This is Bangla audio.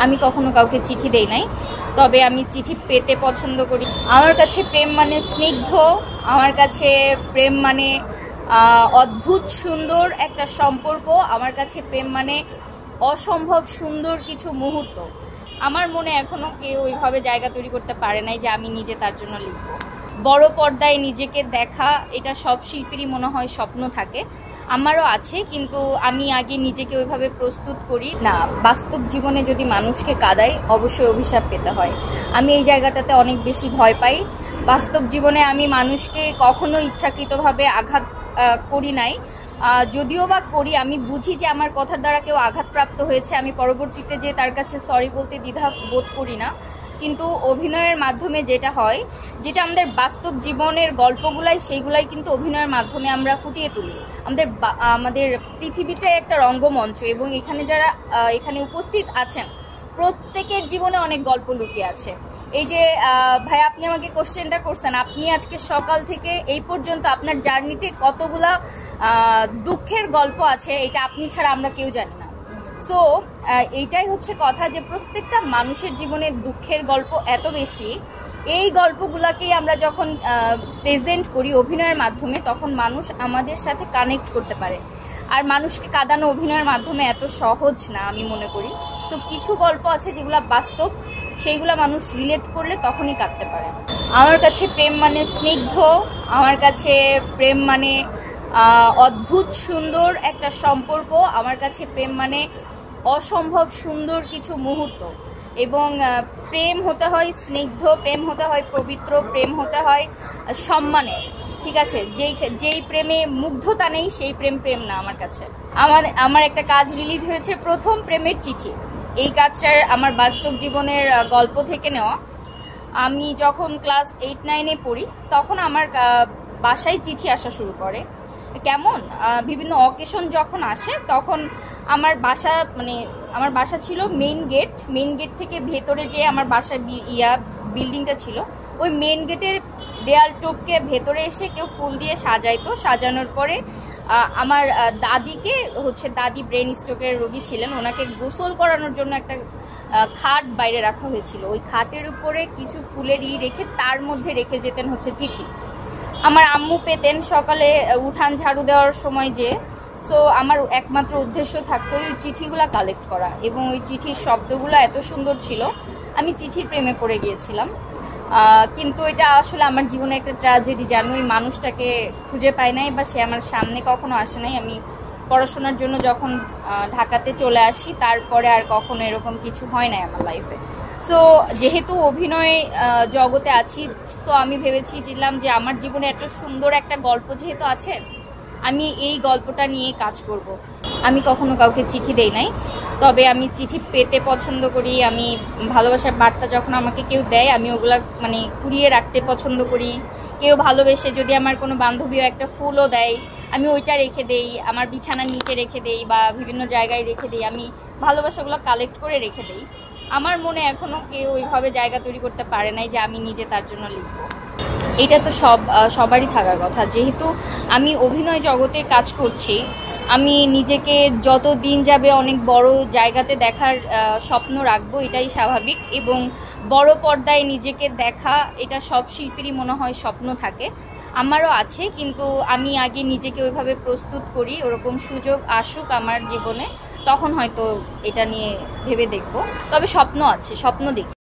আমি কখনো কাউকে চিঠি দেই নাই, তবে আমি চিঠি পেতে পছন্দ করি। আমার কাছে প্রেম মানে স্নিগ্ধ, আমার কাছে প্রেম মানে অদ্ভুত সুন্দর একটা সম্পর্ক, আমার কাছে প্রেম মানে অসম্ভব সুন্দর কিছু মুহূর্ত। আমার মনে এখনো কেউ ওইভাবে জায়গা তৈরি করতে পারে নাই যে আমি নিজে তার জন্য লিখব। বড় পর্দায় নিজেকে দেখা, এটা সব শিল্পীরই মনে হয় স্বপ্ন থাকে, আমারও আছে, কিন্তু আমি আগে নিজেকে ওইভাবে প্রস্তুত করি না। বাস্তব জীবনে যদি মানুষকে কাঁদাই অবশ্যই অভিশাপ পেতে হয়। আমি এই জায়গাটাতে অনেক বেশি ভয় পাই। বাস্তব জীবনে আমি মানুষকে কখনো ইচ্ছাকৃতভাবে আঘাত করি নাই, যদিও বা করি আমি বুঝি যে আমার কথার দ্বারা কেউ আঘাতপ্রাপ্ত হয়েছে, আমি পরবর্তীতে যে তার কাছে সরি বলতে দ্বিধা বোধ করি না। কিন্তু অভিনয়ের মাধ্যমে যেটা হয়, যেটা আমাদের বাস্তব জীবনের গল্পগুলাই, সেইগুলাই কিন্তু অভিনয়ের মাধ্যমে আমরা ফুটিয়ে তুলি। আমাদের পৃথিবীতে একটা রঙ্গমঞ্চ, এবং এখানে যারা এখানে উপস্থিত আছেন প্রত্যেকের জীবনে অনেক গল্প লুকিয়ে আছে। এই যে ভাই আপনি আমাকে কোশ্চেনটা করছেন, আপনি আজকে সকাল থেকে এই পর্যন্ত আপনার জার্নিতে কতগুলা দুঃখের গল্প আছে, এটা আপনি ছাড়া আমরা কেউ জানি না। সো এইটাই হচ্ছে কথা, যে প্রত্যেকটা মানুষের জীবনে দুঃখের গল্প এত বেশি, এই গল্পগুলাকেই আমরা যখন প্রেজেন্ট করি অভিনয়ের মাধ্যমে, তখন মানুষ আমাদের সাথে কানেক্ট করতে পারে। আর মানুষকে কাঁদানো অভিনয়ের মাধ্যমে এত সহজ না আমি মনে করি। সো কিছু গল্প আছে যেগুলো বাস্তব, সেইগুলো মানুষ রিলেট করলে তখনই কাঁদতে পারে। আমার কাছে প্রেম মানে স্নিগ্ধ, আমার কাছে প্রেম মানে অদ্ভুত সুন্দর একটা সম্পর্ক, আমার কাছে প্রেম মানে অসম্ভব সুন্দর কিছু মুহূর্ত। এবং প্রেম হতে হয় স্নিগ্ধ, প্রেম হতে হয় পবিত্র, প্রেম হতে হয় সম্মানের। ঠিক আছে, যেই প্রেমে মুগ্ধতা নেই সেই প্রেম না আমার কাছে। আমার একটা কাজ রিলিজ হয়েছে, প্রথম প্রেমের চিঠি। এই কাজটার আমার বাস্তব জীবনের গল্প থেকে নেওয়া। আমি যখন ক্লাস 8-9-এ পড়ি তখন আমার বাসায় চিঠি আসা শুরু করে। কেমন বিভিন্ন অকেশন যখন আসে তখন আমার বাসা ছিল মেইন গেট থেকে ভেতরে যে আমার বাসার বিল্ডিংটা ছিল, ওই মেইন গেটের দেয়াল টোপকে ভেতরে এসে কেউ ফুল দিয়ে সাজাইতো। সাজানোর পরে আমার দাদিকে দাদি ব্রেন স্ট্রোকের রোগী ছিলেন, ওনাকে গোসল করানোর জন্য একটা খাট বাইরে রাখা হয়েছিল। ওই খাটের উপরে কিছু ফুলের রেখে তার মধ্যে রেখে যেতেন চিঠি। আমার আম্মু পেতেন সকালে উঠান ঝাড়ু দেওয়ার সময় যে। সো আমার একমাত্র উদ্দেশ্য থাকতো ওই চিঠিগুলা কালেক্ট করা, এবং ওই চিঠির শব্দগুলো এত সুন্দর ছিল, আমি চিঠির প্রেমে পড়ে গিয়েছিলাম। কিন্তু এটা আসলে আমার জীবনে একটা ট্র্যাজেডি, জানো, ওই মানুষটাকে খুঁজে পাই নাই, বা সে আমার সামনে কখনো আসে নাই। আমি পড়াশোনার জন্য যখন ঢাকাতে চলে আসি তারপরে আর কখনো এরকম কিছু হয় নাই আমার লাইফে। সো যেহেতু অভিনয় জগতে আছি, তো আমি ভেবেছিলাম যে আমার জীবনে এত সুন্দর একটা গল্প যেহেতু আছে, আমি এই গল্পটা নিয়ে কাজ করব। আমি কখনো কাউকে চিঠি দেই নাই, তবে আমি চিঠি পেতে পছন্দ করি। আমি ভালোবাসার বার্তা যখন আমাকে কেউ দেয় আমি ওগুলা কুড়িয়ে রাখতে পছন্দ করি। কেউ ভালোবেসে যদি আমার কোনো বান্ধবীও একটা ফুলও দেয়, আমি ওইটা রেখে দেই, আমার বিছানার নিচে রেখে দেই বা বিভিন্ন জায়গায় রেখে দেই। আমি ভালোবাসাগুলো কালেক্ট করে রেখে দেই। আমার মনে এখনো কেউ ওইভাবে জায়গা তৈরি করতে পারে নাই যে আমি নিজে তার জন্য লিখব। এটা তো সবারই থাকার কথা। যেহেতু আমি অভিনয় জগতে কাজ করছি, আমি নিজেকে যত দিন যাবে অনেক বড় জায়গাতে দেখার স্বপ্ন রাখবো, এটাই স্বাভাবিক। এবং বড় পর্দায় নিজেকে দেখা, এটা সব শিল্পীরই মনে হয় স্বপ্ন থাকে, আমারও আছে, কিন্তু আমি আগে নিজেকে ওইভাবে প্রস্তুত করি। ওরকম সুযোগ আসুক আমার জীবনে, তখন হয়তো এটা নিয়ে ভেবে দেখব। তবে স্বপ্ন আছে, স্বপ্ন দেখি।